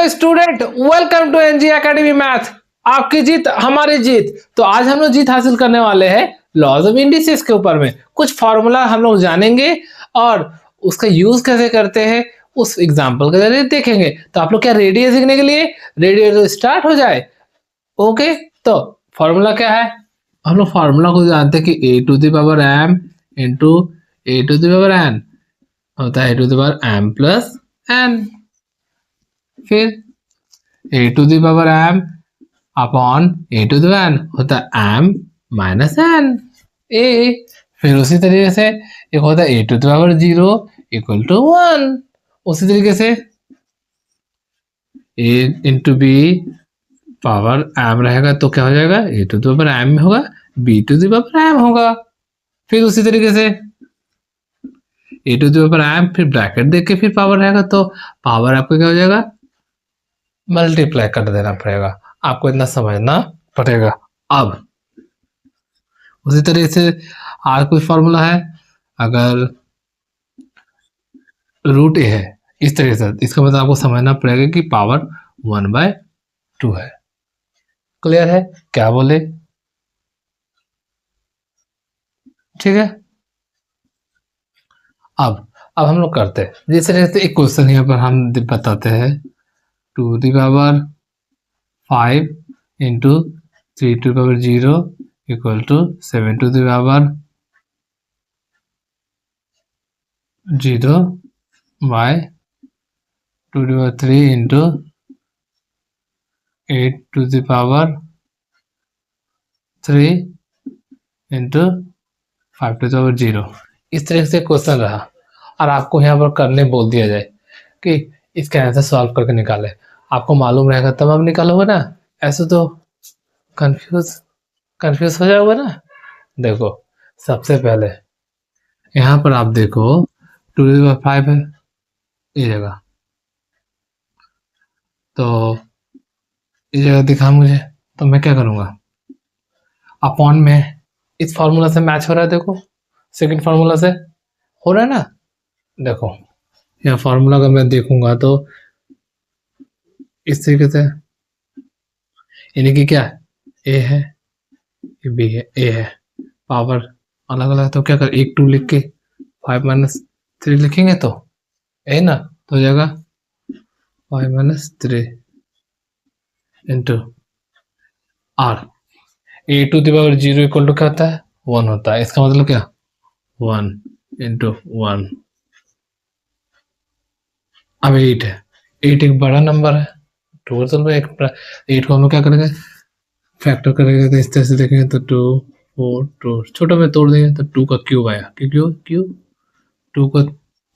Student, welcome to NG academy math. आपकी जीत हमारी जीत। तो आज हम लोग जीत हासिल करने वाले हैं लॉज ऑफ इंडिसेस के ऊपर में। कुछ फॉर्मूला हम लोग जानेंगे और उसका यूज कैसे करते हैं उस एग्जांपल के जरिए देखेंगे। तो आप लोग क्या रेडी है सीखने के लिए? रेडी है तो स्टार्ट हो जाए। ओके, तो फॉर्मूला क्या है? हम लोग फॉर्मूला को जानते हैं कि a to the power m into a to the power n होता है a to the power m plus n. फिर a to the power m upon a to the n होता है एम माइनस एन ए। फिर उसी तरीके से एक होता है a to the power 0 equal to 1। उसी तरीके से a into b power m रहेगा तो क्या हो जाएगा? A to the power m में होगा, b to the power m होगा। फिर उसी तरीके से a to the power m फिर ब्रैकेट देख के फिर पावर रहेगा तो पावर आपको क्या हो जाएगा? मल्टीप्लाई कर देना पड़ेगा। आपको इतना समझना पड़ेगा। अब उसी तरीके से और कुछ फॉर्मूला है। अगर रूट ए है इस तरीके से, इसका मतलब आपको समझना पड़ेगा कि पावर 1/2 है। क्लियर है क्या बोले? ठीक है। अब हम लोग करते हैं जिस तरीके से एक क्वेश्चन यहाँ पर हम बताते हैं 2 to the power 5 into 3 to the power 0 equal to 7 to the power 0 by 2 to the power 3 into 8 to the power 3 into 5 to the power 0। इस तरह से क्वेश्चन रहा और आपको यहाँ पर करने बोल दिया जाए कि इसका आंसर सॉल्व करके निकाले। आपको मालूम रहेगा तब आप निकालोगे ना, ऐसे तो कंफ्यूज हो जाओगे ना। देखो सबसे पहले यहाँ पर आप देखो 2 to the power 5 है ये जगह, तो ये जगह दिखा मुझे, तो मैं क्या करूँगा? अपॉन में इस फॉर्मूला से मैच हो रहा है। देखो सेकंड फार्मूला से हो रहा है ना। देखो यहाँ फार्मूला का मैं देखूंगा तो इस तरीके से, यानी कि क्या ए है ये बी है ए है, पावर अलग अलग, तो क्या कर 1 2 लिख के 5 - 3 लिखेंगे तो ए ना, तो हो जाएगा 5 - 3 into R. A to the power 0 equal to क्या होता है? 1 होता है। इसका मतलब क्या? 1 इंटू 1। अब 8 है, 8 एक बड़ा नंबर है, टोटल में 8 को हम लोग क्या करेंगे? फैक्टर करेंगे तो इस तरह से देखेंगे तो 2 4 2 छोटा में तोड़ देंगे तो 2 का क्यूब आया। क्यूब 2 को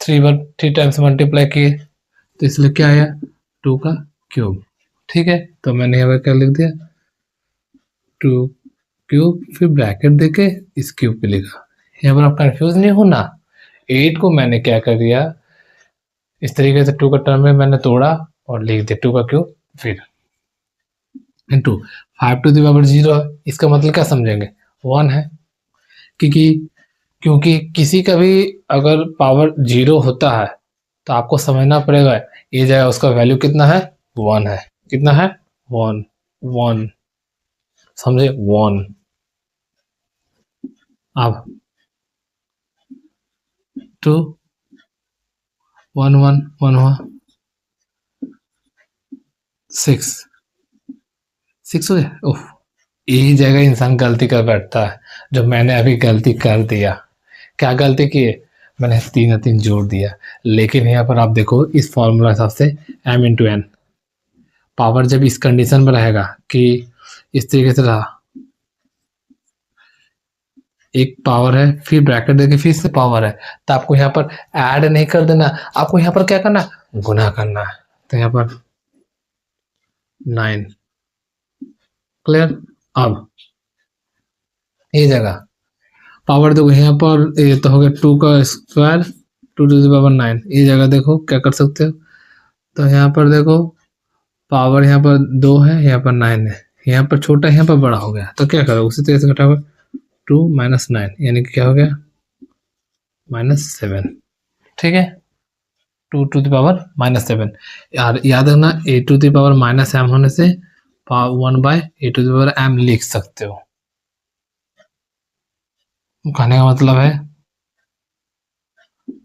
3 टाइम्स मल्टीप्लाई किए तो इसलिए क्या आया? 2 का क्यूब। ठीक है, तो मैंने यहाँ पर क्या लिख दिया? 2 क्यूब फिर ब्रैकेट देके इस क्यूब पे लिखा। यहाँ पर आप कंफ्यूज नहीं होना। 8 को मैंने क्या कर दिया इस तरीके से 2 का टर्म में मैंने तोड़ा और लिख दिया 2 का क्यूब फिर इंटू 5 to the power 0 है। इसका मतलब क्या समझेंगे? 1 है, क्योंकि किसी का भी अगर पावर 0 होता है तो आपको समझना पड़ेगा ये जगह उसका वैल्यू कितना है? 1 है। कितना है? 1 समझे? 1। अब 2 1 1 1 हुआ 6 हो गया। ओह, यही जगह इंसान गलती कर बैठता है, जो मैंने अभी गलती कर दिया। क्या गलती की है? मैंने 3 और 3 जोड़ दिया, लेकिन यहाँ पर आप देखो इस फॉर्मूला हिसाब से m इंटू एन पावर जब इस कंडीशन में रहेगा कि इस तरीके से रहा, एक पावर है फिर ब्रैकेट देके फिर से पावर है, तो आपको यहाँ पर ऐड नहीं कर देना, आपको यहाँ पर क्या करना? गुना करना है। तो यहाँ पर 9। क्लियर? अब ये जगह पावर देखो यहाँ पर ये तो हो गया 2 का स्क्वायर 2 to the power 9। ये जगह देखो क्या कर सकते हो, तो यहाँ पर देखो पावर यहाँ पर 2 है, यहाँ पर 9 है, यहाँ पर छोटा यहाँ पर बड़ा हो गया, तो क्या करो उसी तरह से घटाओ 2 - 9 यानी कि क्या हो गया? -7। ठीक है, 2⁻⁻7। यार याद रखना, a⁻⁻m होने से 1/a⁻m लिख सकते हो। कहने का मतलब है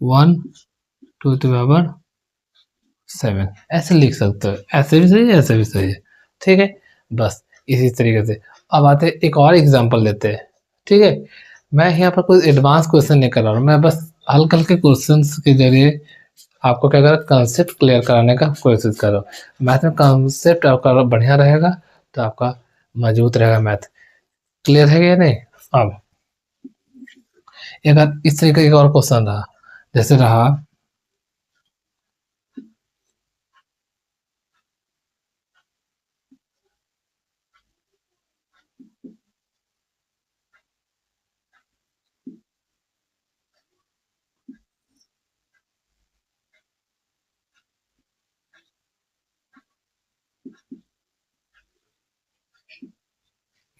1/7 ऐसे लिख सकते हो। ऐसे भी सही है, ऐसे भी सही है। ठीक है, बस इसी तरीके से। अब आते एक और एग्जांपल लेते हैं। ठीक है, मैं यहाँ पर कोई एडवांस क्वेश्चन नहीं कर रहा हूँ, मैं बस हल्के हल्के क्वेश्चंस के जरिए आपको क्या कर कंसेप्ट क्लियर कराने का कोशिश कर रहा हूँ। मैथ में कंसेप्ट आपका बढ़िया रहेगा तो आपका मजबूत रहेगा मैथ। क्लियर है या नहीं? अब अगर इस तरीके का और क्वेश्चन रहा, जैसे रहा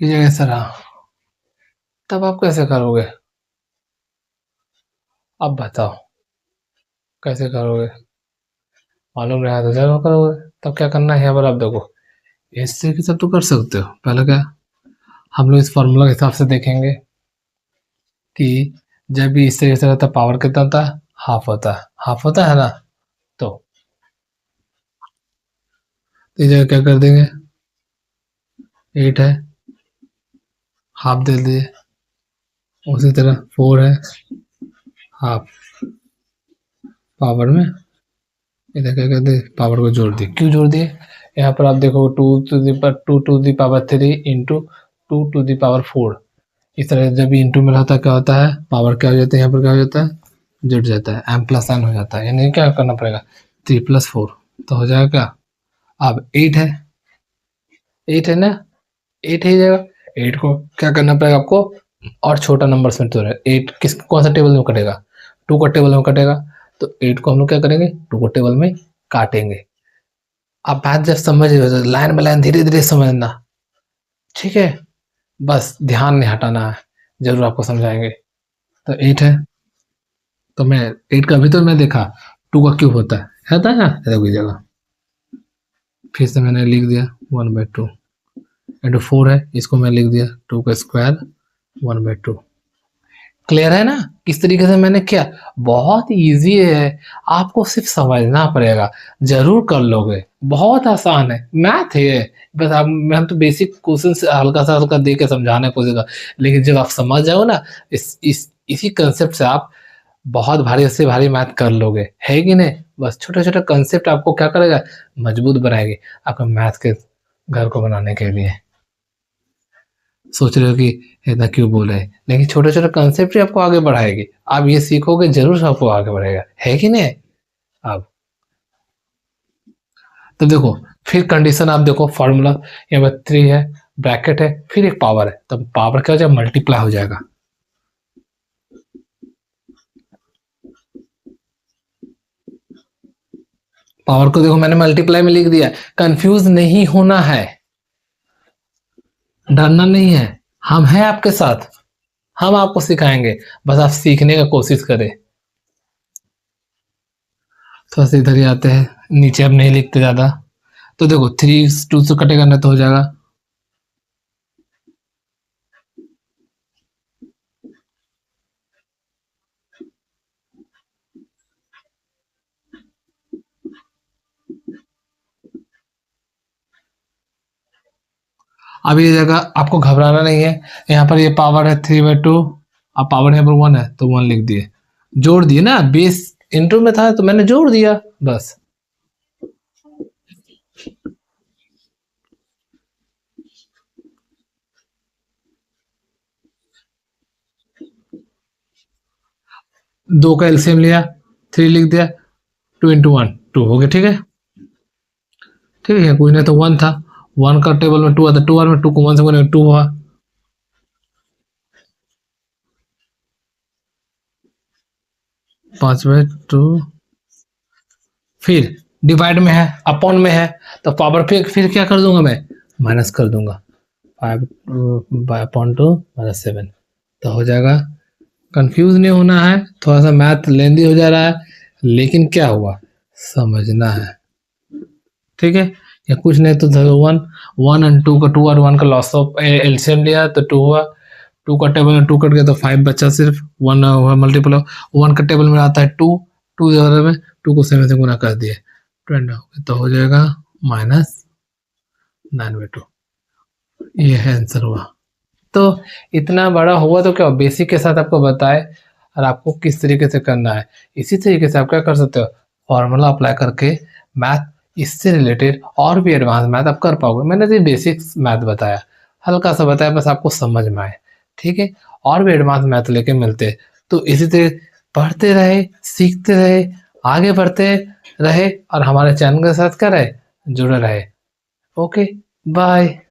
ये जगह ऐसा रहा, तब आप कैसे करोगे? अब बताओ कैसे करोगे? मालूम रहा तो जरूर करोगे। तब क्या करना है, यहाँ पर आप देखो इस तरीके से तो कर सकते हो। पहले क्या, हम लोग इस फॉर्मूला के हिसाब से देखेंगे कि जब भी इस तरीके से रहता पावर कितना होता है, हाफ होता है। हाफ होता है ना, तो इस जगह क्या कर देंगे, 8 है, हाफ दे दिए। उसी तरह 4 है, हाफ पावर में इधर क्या कर दिए, पावर को जोड़ दिए। क्यों जोड़ दिए? यहाँ पर आप देखो 2 to the power 3 into 2 to the power 4। इस तरह जब भी इंटू में रहता क्या होता है, पावर क्या हो जाता है, यहाँ पर क्या हो जाता है, जुड़ जाता है, m+n हो जाता है। यानी क्या करना पड़ेगा, 3+4 तो हो जाएगा क्या। अब 8 है, 8 है ना, 8 ही जाएगा। 8 को क्या करना पड़ेगा आपको, और छोटा नंबर में तो 8 किस कौन सा टेबल में कटेगा, 2 का टेबल में कटेगा। तो 8 को हम लोग क्या करेंगे, 2 को टेबल में काटेंगे। आप बात जब समझ रहे हो लाइन बाय लाइन धीरे धीरे समझना। ठीक है, बस ध्यान नहीं हटाना है, जरूर आपको समझाएंगे। तो 8 है, तो मैं 8 का भी तो मैं देखा 2 का क्यूब होता है ना, कोई जगह फिर से मैंने लिख दिया 1/2 इंटू 4 है, इसको मैं लिख दिया 2 का स्क्वायर 1/2। क्लियर है ना किस तरीके से मैंने किया? बहुत इजी है, आपको सिर्फ समझना पड़ेगा, जरूर कर लोगे। बहुत आसान है, मैथ है। बस आप हम तो बेसिक क्वेश्चन से हल्का सा हल्का दे के समझाने को देगा, लेकिन जब आप समझ जाओ ना इसी कंसेप्ट से आप बहुत भारी से भारी मैथ कर लोगे, है कि नहीं? बस छोटे छोटे कंसेप्ट आपको क्या करेगा, मजबूत बनाएगी आपका मैथ के घर को बनाने के लिए। सोच रहे हो कि इतना क्यों बोल रहे हैं, लेकिन छोटे छोटे कंसेप्ट ही आपको आगे बढ़ाएगी। आप ये सीखोगे जरूर आपको आगे बढ़ेगा, है कि नहीं? अब तो देखो फिर कंडीशन आप देखो, फॉर्मूला यहाँ पर 3 है, ब्रैकेट है, फिर एक पावर है, तब पावर क्या हो जाएगा, मल्टीप्लाई हो जाएगा। पावर को देखो मैंने मल्टीप्लाई में लिख दिया। कंफ्यूज नहीं होना है, डरना नहीं है, हम हैं आपके साथ, हम आपको सिखाएंगे, बस आप सीखने का कोशिश करें। थोड़ा सा इधर ही आते हैं, नीचे अब नहीं लिखते ज्यादा। तो देखो 3 2 से कटेगा ना, तो हो जाएगा अब ये जगह आपको घबराना नहीं है। यहाँ पर ये पावर है 3/2, अब पावर यहाँ पर 1 है तो 1 लिख दिए, जोड़ दिए ना, बेस इंटू में था तो मैंने जोड़ दिया बस। दो का एलसीएम लिया, 3 लिख दिया, 2 × 1 2 हो गया। ठीक है, ठीक है, कोई नहीं तो 1 था, 1 का टेबल में 2 आता, 2 में 2 को 1 से 2 हुआ। 5/2 फिर डिवाइड में है, अपॉन में है, तो पावर पे फिर क्या कर दूंगा मैं, माइनस कर दूंगा, 5/2 - 7 तो हो जाएगा। कंफ्यूज नहीं होना है, थोड़ा सा मैथ लेंदी हो जा रहा है, लेकिन क्या हुआ, समझना है। ठीक है, या कुछ नहीं तो 1 एंड 2 का 2 और 1 का लॉस ऑफ एलसीएम लिया तो 2 हुआ, 2 का टेबल में 2 कट गया तो 5 बचा, सिर्फ 1 हुआ मल्टीपल ऑफ 1 का टेबल में आता है 2, 2 जगह में 2 को 7 से गुना कर दिए 20 तो हो जाएगा -9/2। ये है आंसर हुआ। तो इतना बड़ा हुआ तो क्या बेसिक के साथ आपको बताए और आपको किस तरीके से करना है। इसी तरीके से आप क्या कर सकते हो, फॉर्मूला अप्लाई करके मैथ इससे रिलेटेड और भी एडवांस मैथ आप कर पाओगे। मैंने तो बेसिक्स मैथ बताया, हल्का सा बताया, बस आपको समझ में आए। ठीक है, और भी एडवांस मैथ लेके मिलते हैं। तो इसी तरह पढ़ते रहे, सीखते रहे, आगे बढ़ते रहे और हमारे चैनल के साथ क्या रहे, जुड़े रहे। Okay, bye.